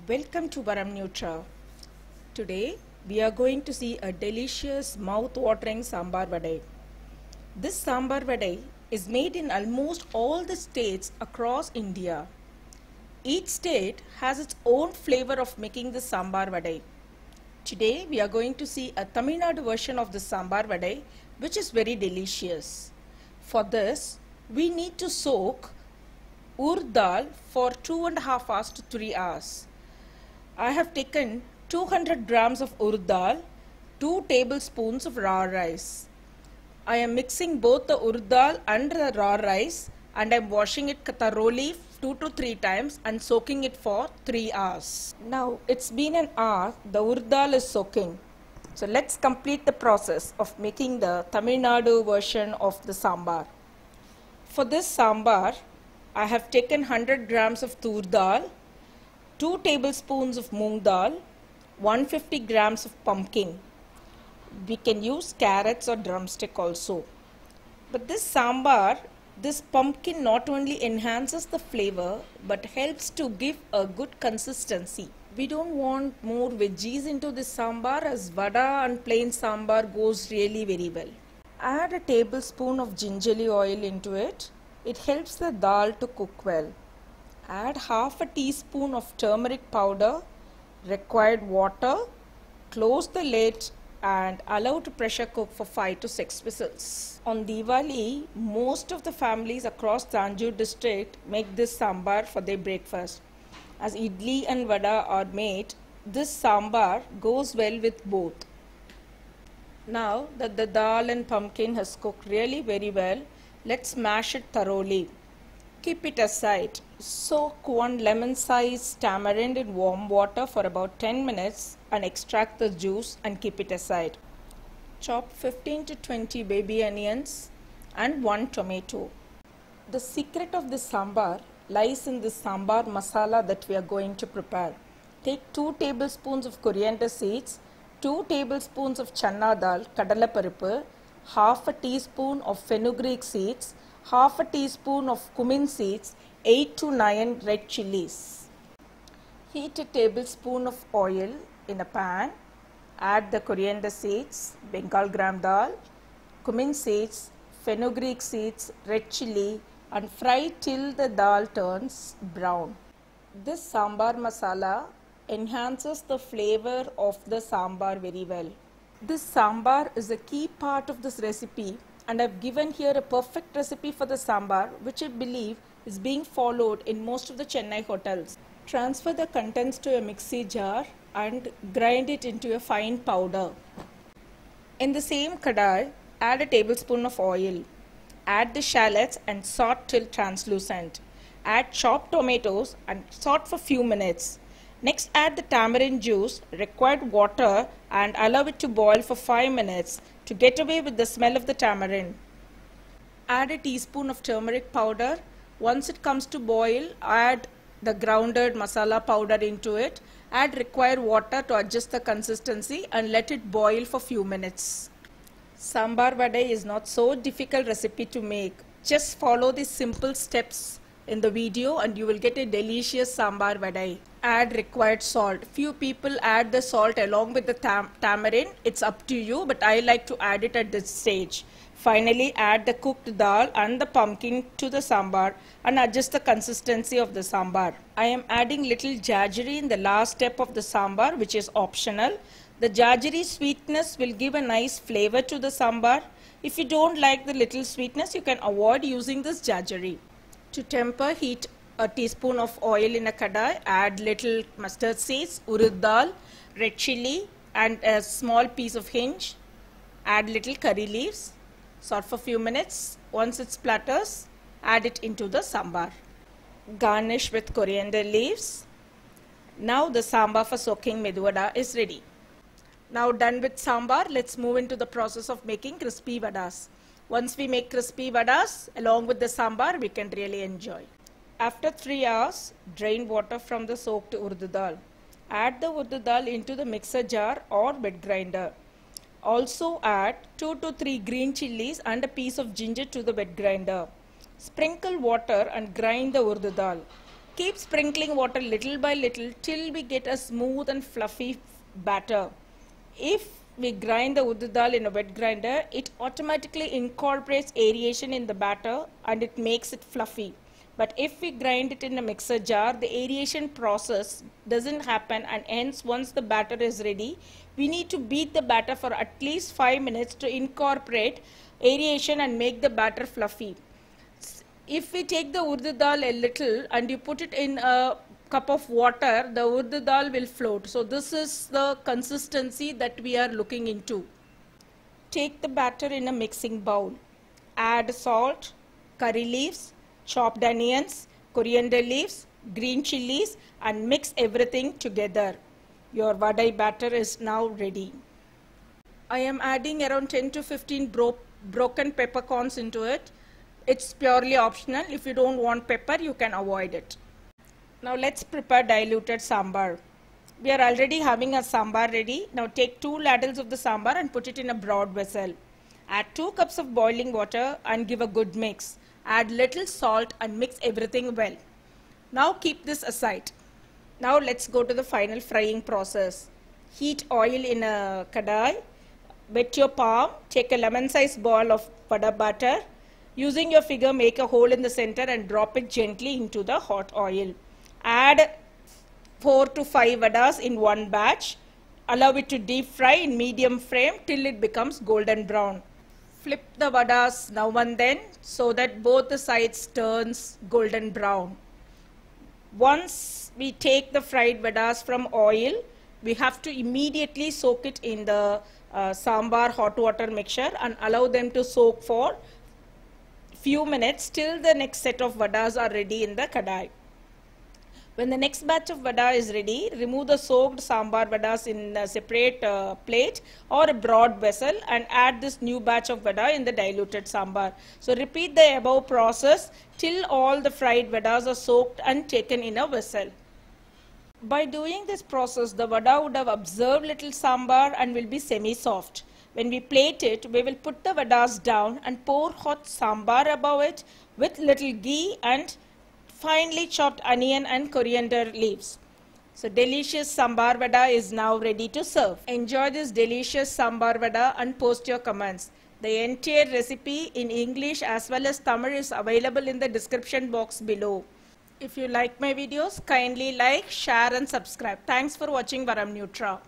Welcome to Varam Nutra. Today we are going to see a delicious mouth-watering sambar vadai. This sambar vadai is made in almost all the states across India. Each state has its own flavor of making the sambar vadai. Today we are going to see a Tamil Nadu version of the sambar vadai, which is very delicious. For this we need to soak urd dal for 2.5 hours to 3 hours. I have taken 200 grams of urd dal, 2 tablespoons of raw rice. I am mixing both the urd dal and the raw rice, and I am washing it thoroughly 2 to 3 times and soaking it for 3 hours. Now it's been an hour, the urd dal is soaking. So let's complete the process of making the Tamil Nadu version of the sambar. For this sambar, I have taken 100 grams of tur dal, 2 tablespoons of moong dal, 150 grams of pumpkin. We can use carrots or drumstick also. But this sambar, this pumpkin not only enhances the flavor but helps to give a good consistency. We don't want more veggies into this sambar, as vada and plain sambar goes really very well. Add a tablespoon of gingerly oil into it. It helps the dal to cook well. Add half a teaspoon of turmeric powder, required water, close the lid and allow to pressure cook for 5 to 6 whistles. On Diwali, most of the families across Tanjore district make this sambar for their breakfast. As idli and vada are made, this sambar goes well with both. Now that the dal and pumpkin has cooked really very well, let's mash it thoroughly. Keep it aside. Soak 1 lemon-sized tamarind in warm water for about 10 minutes and extract the juice and keep it aside. Chop 15 to 20 baby onions and 1 tomato. The secret of this sambar lies in this sambar masala that we are going to prepare. Take 2 tablespoons of coriander seeds, 2 tablespoons of channa dal, kadalaparippu, half a teaspoon of fenugreek seeds, half a teaspoon of cumin seeds, 8 to 9 red chilies. Heat a tablespoon of oil in a pan. Add the coriander seeds, Bengal gram dal, cumin seeds, fenugreek seeds, red chili and fry till the dal turns brown. This sambar masala enhances the flavor of the sambar very well. This sambar is a key part of this recipe, and I have given here a perfect recipe for the sambar which I believe is being followed in most of the Chennai hotels. Transfer the contents to a mixie jar and grind it into a fine powder. In the same kadai, add a tablespoon of oil. Add the shallots and saute till translucent. Add chopped tomatoes and saute for few minutes. Next, add the tamarind juice, required water and allow it to boil for 5 minutes to get away with the smell of the tamarind. Add a teaspoon of turmeric powder. Once it comes to boil, add the grounded masala powder into it. Add required water to adjust the consistency and let it boil for few minutes. Sambar vadai is not so difficult recipe to make. Just follow these simple steps in the video and you will get a delicious sambar vadai. Add required salt. Few people add the salt along with the tamarind. It's up to you, but I like to add it at this stage. Finally, add the cooked dal and the pumpkin to the sambar and adjust the consistency of the sambar. I am adding little jaggery in the last step of the sambar, which is optional. The jaggery sweetness will give a nice flavor to the sambar. If you don't like the little sweetness, you can avoid using this jaggery. To temper, heat a teaspoon of oil in a kadai, add little mustard seeds, urud dal, red chili and a small piece of hinge. Add little curry leaves, saute for few minutes. Once it splatters, add it into the sambar. Garnish with coriander leaves. Now the sambar for soaking medu vada is ready. Now done with sambar, let's move into the process of making crispy vadas. Once we make crispy vadas, along with the sambar, we can really enjoy. After 3 hours, drain water from the soaked urd dal. Add the urd dal into the mixer jar or wet grinder. Also add 2 to 3 green chilies and a piece of ginger to the wet grinder. Sprinkle water and grind the urd dal. Keep sprinkling water little by little till we get a smooth and fluffy batter. If we grind the urdu dal in a wet grinder, it automatically incorporates aeration in the batter and it makes it fluffy. But if we grind it in a mixer jar, the aeration process doesn't happen, and hence once the batter is ready, we need to beat the batter for at least 5 minutes to incorporate aeration and make the batter fluffy. If we take the urdu dal a little and you put it in a cup of water, the urdu dal will float. So this is the consistency that we are looking into. Take the batter in a mixing bowl. Add salt, curry leaves, chopped onions, coriander leaves, green chilies, and mix everything together. Your vadai batter is now ready. I am adding around 10 to 15 broken peppercorns into it. It's purely optional. If you don't want pepper, you can avoid it. Now let's prepare diluted sambar. We are already having a sambar ready. Now take 2 ladles of the sambar and put it in a broad vessel. Add 2 cups of boiling water and give a good mix. Add little salt and mix everything well. Now keep this aside. Now let's go to the final frying process. Heat oil in a kadai. Wet your palm. Take a lemon-sized ball of vada batter. Using your finger, make a hole in the center and drop it gently into the hot oil. Add 4 to 5 vadas in one batch. Allow it to deep fry in medium flame till it becomes golden brown. Flip the vadas now and then so that both the sides turns golden brown. Once we take the fried vadas from oil, we have to immediately soak it in the sambar hot water mixture and allow them to soak for few minutes till the next set of vadas are ready in the kadai. When the next batch of vada is ready, remove the soaked sambar vadas in a separate plate or a broad vessel and add this new batch of vada in the diluted sambar. So repeat the above process till all the fried vadas are soaked and taken in a vessel. By doing this process, the vada would have absorbed little sambar and will be semi-soft. When we plate it, we will put the vadas down and pour hot sambar above it with little ghee and finely chopped onion and coriander leaves. So delicious sambar vada is now ready to serve. Enjoy this delicious sambar vada and post your comments. The entire recipe in English as well as Tamil is available in the description box below. If you like my videos, kindly like, share and subscribe. Thanks for watching Varam Nutra.